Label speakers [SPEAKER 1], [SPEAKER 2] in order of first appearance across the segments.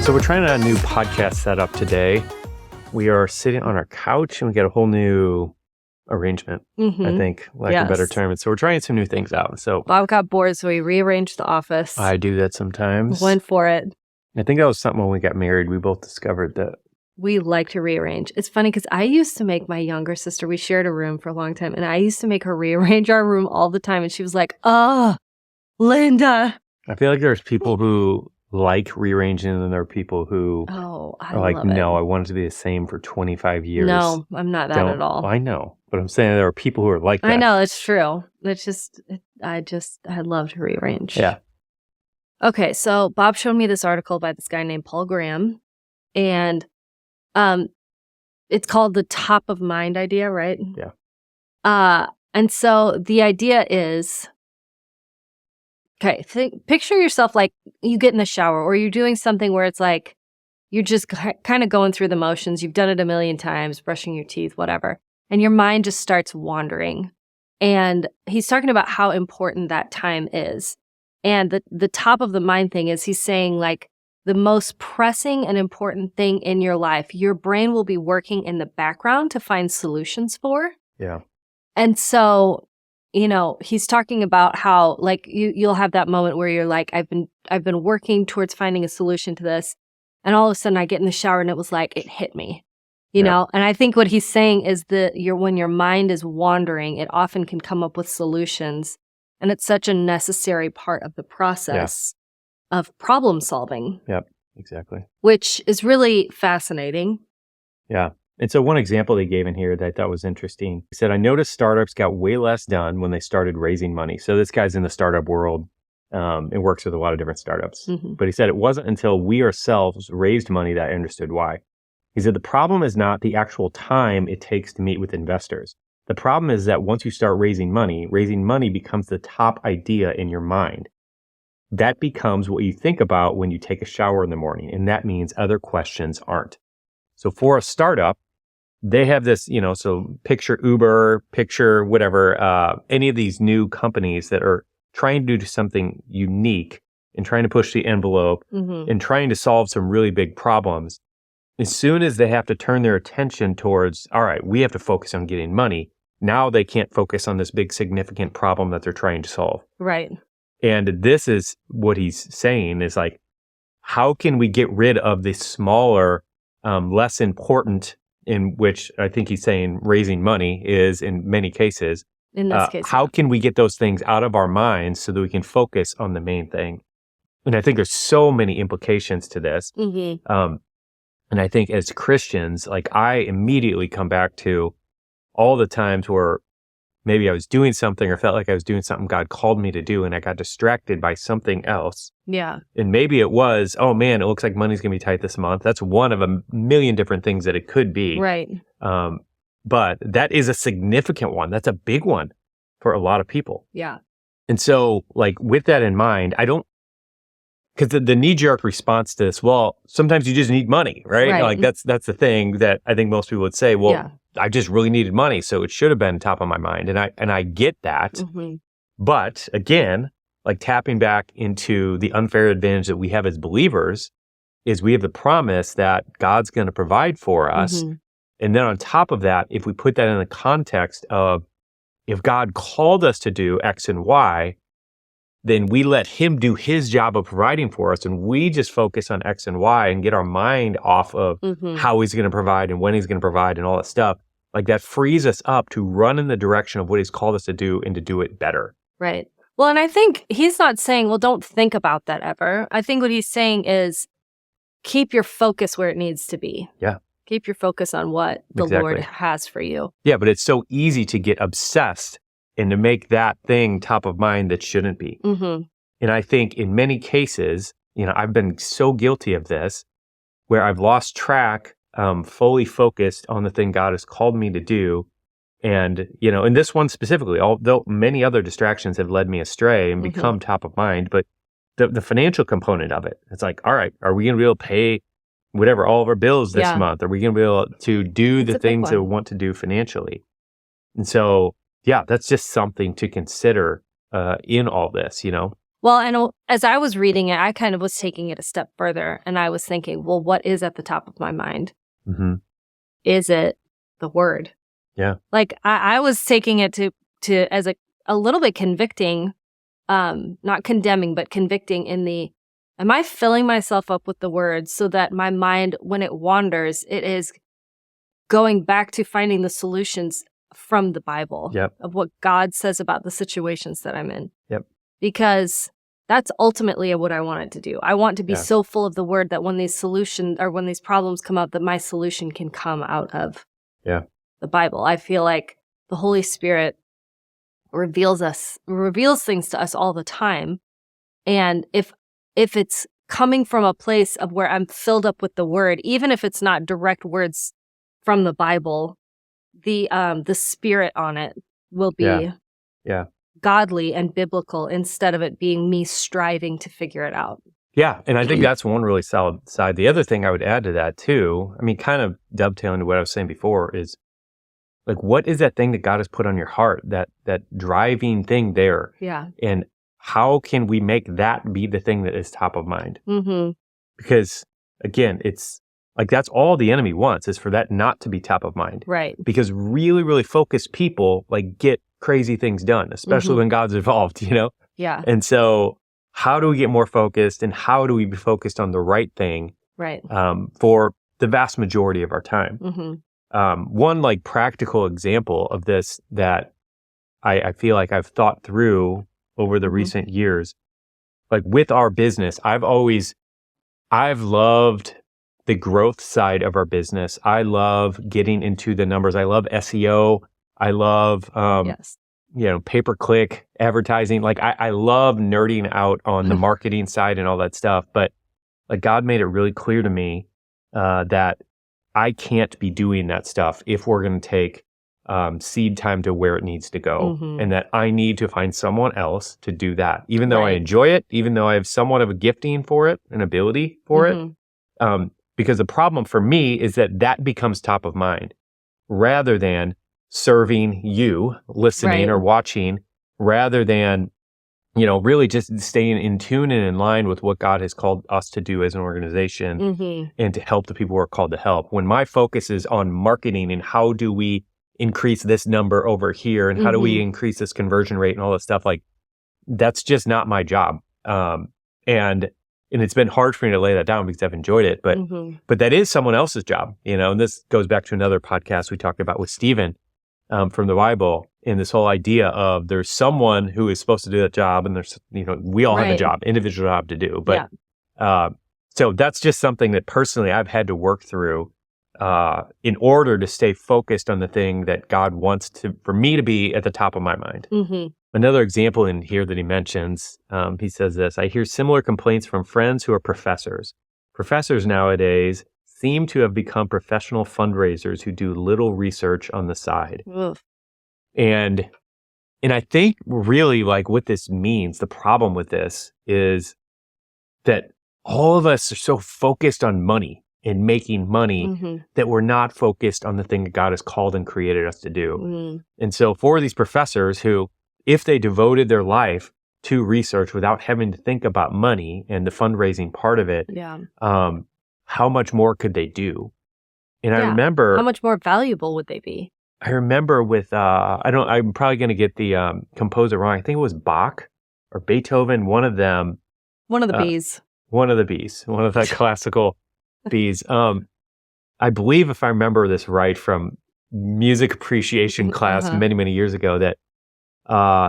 [SPEAKER 1] So we're trying a new podcast setup today. We are sitting on our couch and we got a whole new arrangement, I think, like a better term. And so we're trying some new things out. So
[SPEAKER 2] Bob got bored, so we rearranged the office.
[SPEAKER 1] I do that sometimes.
[SPEAKER 2] Went for it.
[SPEAKER 1] I think that was something when we got married, we both discovered that.
[SPEAKER 2] We like to rearrange. It's funny because I used to make my younger sister, we shared a room for a long time, and I used to make her rearrange our room all the time. And she was like, oh, Linda.
[SPEAKER 1] I feel like there's people who like rearranging and there are people who are like, no, I want it to be the same for 25 years.
[SPEAKER 2] No, I'm not that at all.
[SPEAKER 1] I know, but I'm saying there are people who are like that.
[SPEAKER 2] I know, it's true. It's just, I love to rearrange.
[SPEAKER 1] Yeah.
[SPEAKER 2] Okay, so Bob showed me this article by this guy named Paul Graham, and it's called the top of mind idea, right?
[SPEAKER 1] Yeah.
[SPEAKER 2] And so the idea is, okay, picture yourself like you get in the shower or you're doing something where it's like you're just kind of going through the motions. You've done it a million times, brushing your teeth, whatever. And your mind just starts wandering. And he's talking about how important that time is. And the top of the mind thing is he's saying like the most pressing and important thing in your life, your brain will be working in the background to find solutions for.
[SPEAKER 1] Yeah. And
[SPEAKER 2] so, you know, he's talking about how like you'll have that moment where you're like, I've been working towards finding a solution to this. And all of a sudden I get in the shower and it was like, it hit me, you know? And I think what he's saying is that when your mind is wandering, it often can come up with solutions. And it's such a necessary part of the process of problem solving.
[SPEAKER 1] Yep, exactly.
[SPEAKER 2] Which is really fascinating.
[SPEAKER 1] Yeah. And so one example they gave in here that I thought was interesting, he said, I noticed startups got way less done when they started raising money. So this guy's in the startup world and works with a lot of different startups. Mm-hmm. But he said, it wasn't until we ourselves raised money that I understood why. He said, the problem is not the actual time it takes to meet with investors. The problem is that once you start raising money becomes the top idea in your mind. That becomes what you think about when you take a shower in the morning. And that means other questions aren't. So for a startup, they have this, you know, so picture Uber, picture whatever, any of these new companies that are trying to do something unique and trying to push the envelope and trying to solve some really big problems. As soon as they have to turn their attention towards, all right, we have to focus on getting money. Now they can't focus on this big significant problem that they're trying to solve.
[SPEAKER 2] Right.
[SPEAKER 1] And this is what he's saying is like, how can we get rid of the smaller, less important, in which I think he's saying raising money is in many cases.
[SPEAKER 2] In this case.
[SPEAKER 1] How can we get those things out of our minds so that we can focus on the main thing? And I think there's so many implications to this. Mm-hmm. And I think as Christians, like I immediately come back to all the times where maybe I was doing something or felt like I was doing something God called me to do and I got distracted by something else.
[SPEAKER 2] Yeah.
[SPEAKER 1] And maybe it was, oh man, it looks like money's going to be tight this month. That's one of a million different things that it could be.
[SPEAKER 2] Right.
[SPEAKER 1] But that is a significant one. That's a big one for a lot of people.
[SPEAKER 2] Yeah.
[SPEAKER 1] And so like with that in mind, because the knee-jerk response to this, well, sometimes you just need money, right? Like that's the thing that I think most people would say, well, I just really needed money, so it should have been top of my mind. And I get that. Mm-hmm. But again, like tapping back into the unfair advantage that we have as believers is we have the promise that God's going to provide for us. Mm-hmm. And then on top of that, if we put that in the context of if God called us to do X and Y, then we let him do his job of providing for us and we just focus on X and Y and get our mind off of how he's going to provide and when he's going to provide and all that stuff. Like that frees us up to run in the direction of what he's called us to do and to do it better.
[SPEAKER 2] Right. Well, and I think he's not saying, well, don't think about that ever. I think what he's saying is keep your focus where it needs to be.
[SPEAKER 1] Yeah.
[SPEAKER 2] Keep your focus on what the Lord has for you.
[SPEAKER 1] Yeah, but it's so easy to get obsessed and to make that thing top of mind that shouldn't be. Mm-hmm. And I think in many cases, you know, I've been so guilty of this where I've lost track, fully focused on the thing God has called me to do. And, you know, in this one specifically, although many other distractions have led me astray and become top of mind, but the financial component of it, it's like, all right, are we going to be able to pay whatever, all of our bills this month? Are we going to be able to do the things that we want to do financially? And so, yeah, that's just something to consider in all this, you know?
[SPEAKER 2] Well, and as I was reading it, I kind of was taking it a step further, and I was thinking, well, what is at the top of my mind?
[SPEAKER 1] Mm-hmm.
[SPEAKER 2] Is it the word?
[SPEAKER 1] Yeah.
[SPEAKER 2] Like I was taking it to as a little bit convicting, not condemning, but convicting in the, am I filling myself up with the word so that my mind, when it wanders, it is going back to finding the solutions from the Bible of what God says about the situations that I'm in.
[SPEAKER 1] Yep.
[SPEAKER 2] Because that's ultimately what I want it to do. I want to be so full of the word that when these solutions or when these problems come up, that my solution can come out of the Bible. I feel like the Holy Spirit reveals things to us all the time. And if it's coming from a place of where I'm filled up with the word, even if it's not direct words from the Bible, the spirit on it will be godly and biblical instead of it being me striving to figure it out.
[SPEAKER 1] Yeah, and I think that's one really solid side. The other thing I would add to that too, I mean, kind of dovetailing to what I was saying before, is like, what is that thing that God has put on your heart, that driving thing there?
[SPEAKER 2] Yeah.
[SPEAKER 1] And how can we make that be the thing that is top of mind?
[SPEAKER 2] Mm-hmm.
[SPEAKER 1] Because again, it's like that's all the enemy wants, is for that not to be top of mind.
[SPEAKER 2] Right.
[SPEAKER 1] Because really, really focused people like get crazy things done, especially when God's involved, you know?
[SPEAKER 2] Yeah.
[SPEAKER 1] And so how do we get more focused, and how do we be focused on the right thing for the vast majority of our time?
[SPEAKER 2] Mm-hmm.
[SPEAKER 1] One like practical example of this that I feel like I've thought through over the recent years, like with our business, I've loved the growth side of our business. I love getting into the numbers. I love SEO. I love, pay-per-click advertising. Like I love nerding out on the marketing side and all that stuff. But like God made it really clear to me that I can't be doing that stuff if we're going to take SeedTime to where it needs to go, and that I need to find someone else to do that. Even though I enjoy it, even though I have somewhat of a gifting for it, an ability for it, because the problem for me is that becomes top of mind rather than serving you, listening or watching, rather than, really just staying in tune and in line with what God has called us to do as an organization and to help the people who are called to help. When my focus is on marketing and how do we increase this number over here and how do we increase this conversion rate and all that stuff, like that's just not my job. And it's been hard for me to lay that down because I've enjoyed it, but that is someone else's job, and this goes back to another podcast we talked about with Stephen from the Bible, and this whole idea of there's someone who is supposed to do that job, and there's, we all have a job, individual job to do. But so that's just something that personally I've had to work through in order to stay focused on the thing that God wants for me to be at the top of my mind. Another example in here that he mentions, he says this: I hear similar complaints from friends who are professors. Professors nowadays seem to have become professional fundraisers who do little research on the side.
[SPEAKER 2] Oof.
[SPEAKER 1] And I think really like what this means, the problem with this is that all of us are so focused on money and making money that we're not focused on the thing that God has called and created us to do. And so for these professors who, if they devoted their life to research without having to think about money and the fundraising part of it, how much more could they do? And I remember,
[SPEAKER 2] how much more valuable would they be?
[SPEAKER 1] I remember with, I'm probably going to get the composer wrong. I think it was Bach or Beethoven, one of them.
[SPEAKER 2] One of the bees.
[SPEAKER 1] One of the bees, one of the classical bees. I believe, if I remember this right from music appreciation class many, many years ago, that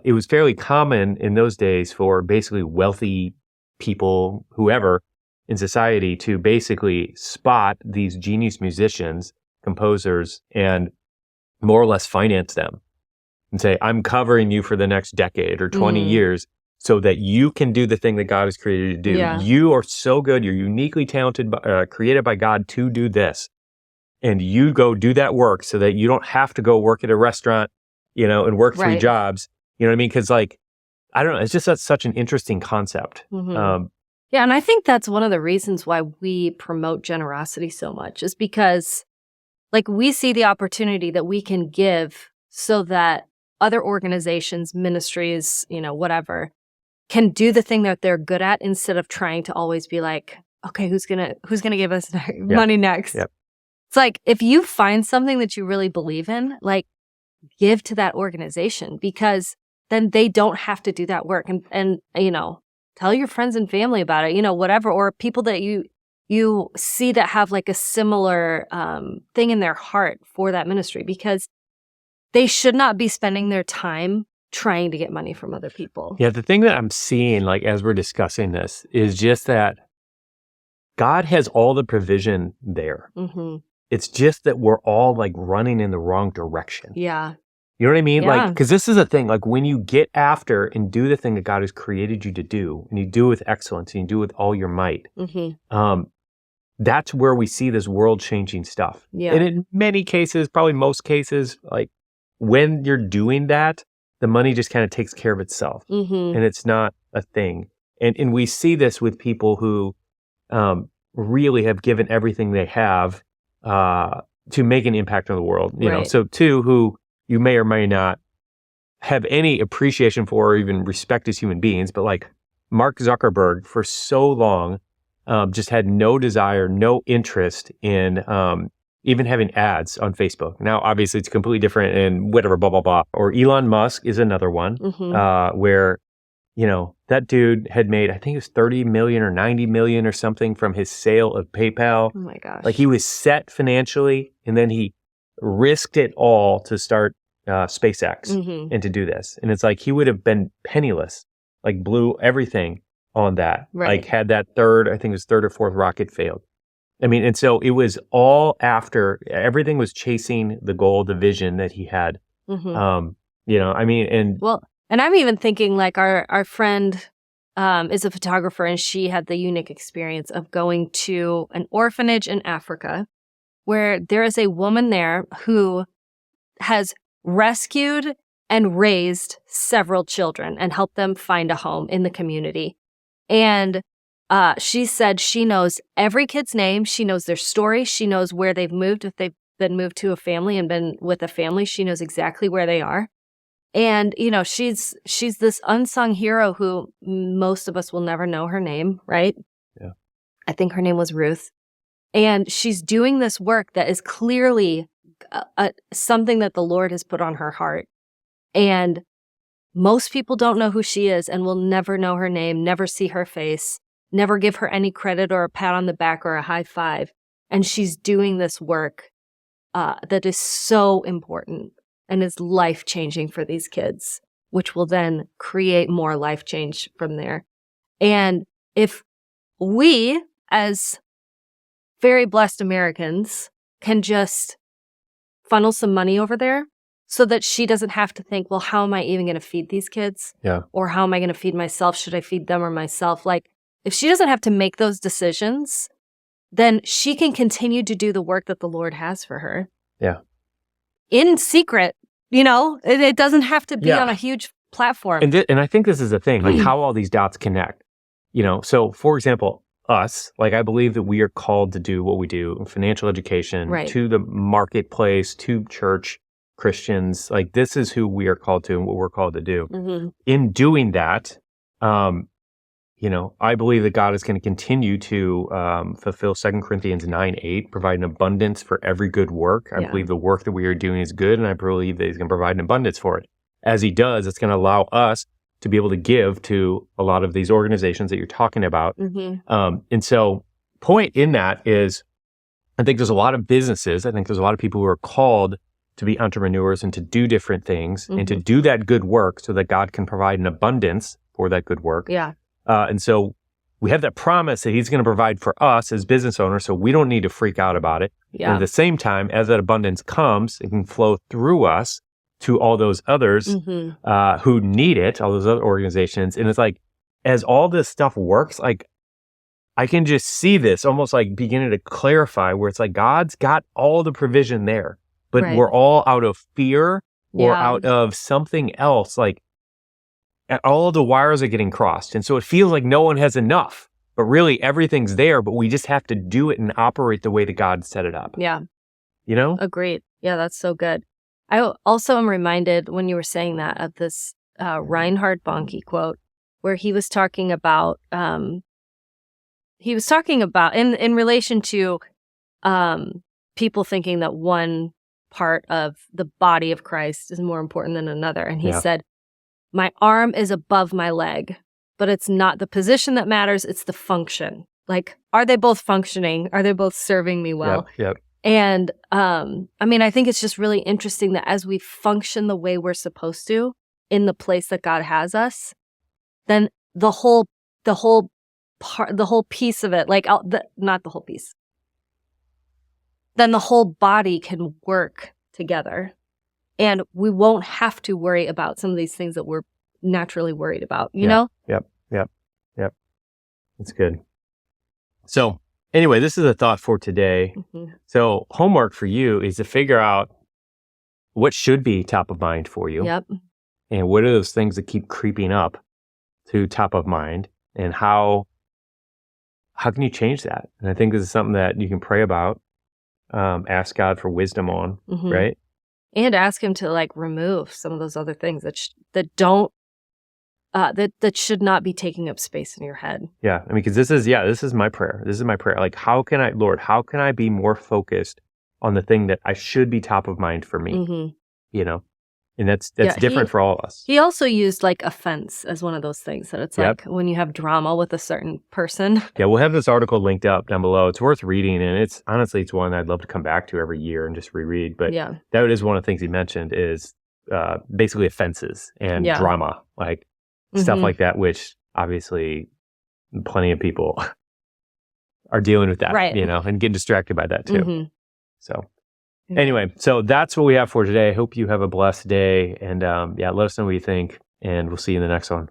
[SPEAKER 1] it was fairly common in those days for basically wealthy people, whoever in society, to basically spot these genius musicians, composers, and more or less finance them and say, I'm covering you for the next decade or 20 years so that you can do the thing that God has created you to do.
[SPEAKER 2] Yeah.
[SPEAKER 1] You are so good. You're uniquely talented, created by God to do this. And you go do that work so that you don't have to go work at a restaurant, and work 3 jobs. You know what I mean? Because I don't know. It's just such an interesting concept.
[SPEAKER 2] Yeah, and I think that's one of the reasons why we promote generosity so much, is because we see the opportunity that we can give so that other organizations, ministries, whatever, can do the thing that they're good at instead of trying to always be like, okay, who's gonna give us money next?
[SPEAKER 1] Yep.
[SPEAKER 2] It's like, if you find something that you really believe in, like, give to that organization, because then they don't have to do that work. And tell your friends and family about it, whatever, or people that you see that have like a similar thing in their heart for that ministry, because they should not be spending their time trying to get money from other people.
[SPEAKER 1] Yeah, the thing that I'm seeing, like, as we're discussing this, is just that God has all the provision there.
[SPEAKER 2] Mm-hmm.
[SPEAKER 1] It's just that we're all like running in the wrong direction.
[SPEAKER 2] Yeah.
[SPEAKER 1] You know what I mean?
[SPEAKER 2] Yeah.
[SPEAKER 1] Like, because this is a thing, like when you get after and do the thing that God has created you to do, and you do it with excellence, and you do it with all your might, that's where we see this world-changing stuff.
[SPEAKER 2] Yeah.
[SPEAKER 1] And in many cases, probably most cases, like when you're doing that, the money just kind of takes care of itself, and it's not a thing. And we see this with people who really have given everything they have to make an impact on the world. You know, so who you may or may not have any appreciation for or even respect as human beings, but like Mark Zuckerberg for so long just had no desire, no interest in even having ads on Facebook. Now, obviously, it's completely different and whatever, blah, blah, blah. Or Elon Musk is another one where, that dude had made, I think it was 30 million or 90 million or something from his sale of PayPal.
[SPEAKER 2] Oh my gosh.
[SPEAKER 1] Like he was set financially, and then he risked it all to start SpaceX and to do this. And it's like he would have been penniless, like blew everything on that. Like had that third or fourth rocket failed. I mean, and so it was all after everything was chasing the goal, the vision that he had.
[SPEAKER 2] And I'm even thinking like our friend is a photographer, and she had the unique experience of going to an orphanage in Africa where there is a woman there who has rescued and raised several children and helped them find a home in the community. And she said she knows every kid's name. She knows their story. She knows where they've moved. If they've been moved to a family and been with a family, she knows exactly where they are. And, she's this unsung hero who most of us will never know her name, right?
[SPEAKER 1] Yeah.
[SPEAKER 2] I think her name was Ruth. And she's doing this work that is clearly something that the Lord has put on her heart. And most people don't know who she is and will never know her name, never see her face, never give her any credit or a pat on the back or a high five. And she's doing this work that is so important and is life-changing for these kids, which will then create more life change from there. And if we, as very blessed Americans, can just funnel some money over there so that she doesn't have to think, well, how am I even going to feed these kids?
[SPEAKER 1] Yeah.
[SPEAKER 2] Or how am I going to feed myself? Should I feed them or myself? Like, if she doesn't have to make those decisions, then she can continue to do the work that the Lord has for her.
[SPEAKER 1] Yeah.
[SPEAKER 2] In secret, it doesn't have to be on a huge platform.
[SPEAKER 1] And I think this is the thing, like how all these dots connect. So for example, us, like I believe that we are called to do what we do in financial education, to the marketplace, to church, Christians. Like this is who we are called to and what we're called to do. In doing that, I believe that God is going to continue to fulfill 2 Corinthians 9:8, provide an abundance for every good work. I believe the work that we are doing is good, and I believe that He's going to provide an abundance for it. As He does, it's going to allow us to be able to give to a lot of these organizations that you're talking about. And so, point in that is, I think there's a lot of businesses, I think there's a lot of people who are called to be entrepreneurs and to do different things and to do that good work so that God can provide an abundance for that good work.
[SPEAKER 2] Yeah.
[SPEAKER 1] And so we have that promise that He's going to provide for us as business owners, so we don't need to freak out about it.
[SPEAKER 2] Yeah.
[SPEAKER 1] And at the same time, as that abundance comes, it can flow through us to all those others who need it, all those other organizations. And it's like, as all this stuff works, like I can just see this almost like beginning to clarify where it's like God's got all the provision there, but we're all out of fear or out of something else, like all of the wires are getting crossed. And so it feels like no one has enough, but really everything's there, but we just have to do it and operate the way that God set it up.
[SPEAKER 2] Yeah. Agreed. Yeah, that's so good. I also am reminded when you were saying that of this Reinhard Bonnke quote where he was talking about in relation to people thinking that one part of the body of Christ is more important than another. And he said, my arm is above my leg, but it's not the position that matters, it's the function. Like, are they both functioning? Are they both serving me well?
[SPEAKER 1] Yep.
[SPEAKER 2] And I mean, I think it's just really interesting that as we function the way we're supposed to in the place that God has us, then the whole piece of it, like not the whole piece, then the whole body can work together. And we won't have to worry about some of these things that we're naturally worried about, you know?
[SPEAKER 1] Yep. That's good. So anyway, this is a thought for today. So homework for you is to figure out what should be top of mind for you.
[SPEAKER 2] Yep.
[SPEAKER 1] And what are those things that keep creeping up to top of mind, and how can you change that? And I think this is something that you can pray about, ask God for wisdom on, right?
[SPEAKER 2] And ask him to like remove some of those other things that don't that should not be taking up space in your head. Yeah,
[SPEAKER 1] I mean, because this is my prayer. This is my prayer. Like, how can I be more focused on the thing that I should be top of mind for me? You know, and that's different for all of us.
[SPEAKER 2] He also used like offense as one of those things that it's like when you have drama with a certain person.
[SPEAKER 1] Yeah, we'll have this article linked up down below. It's worth reading, and it's one I'd love to come back to every year and just reread. But that is one of the things he mentioned is basically offenses and drama, like stuff like that, which obviously plenty of people are dealing with that,
[SPEAKER 2] right,
[SPEAKER 1] you know, and getting distracted by that too. So anyway, so that's what we have for today. I hope you have a blessed day, and let us know what you think, and we'll see you in the next one.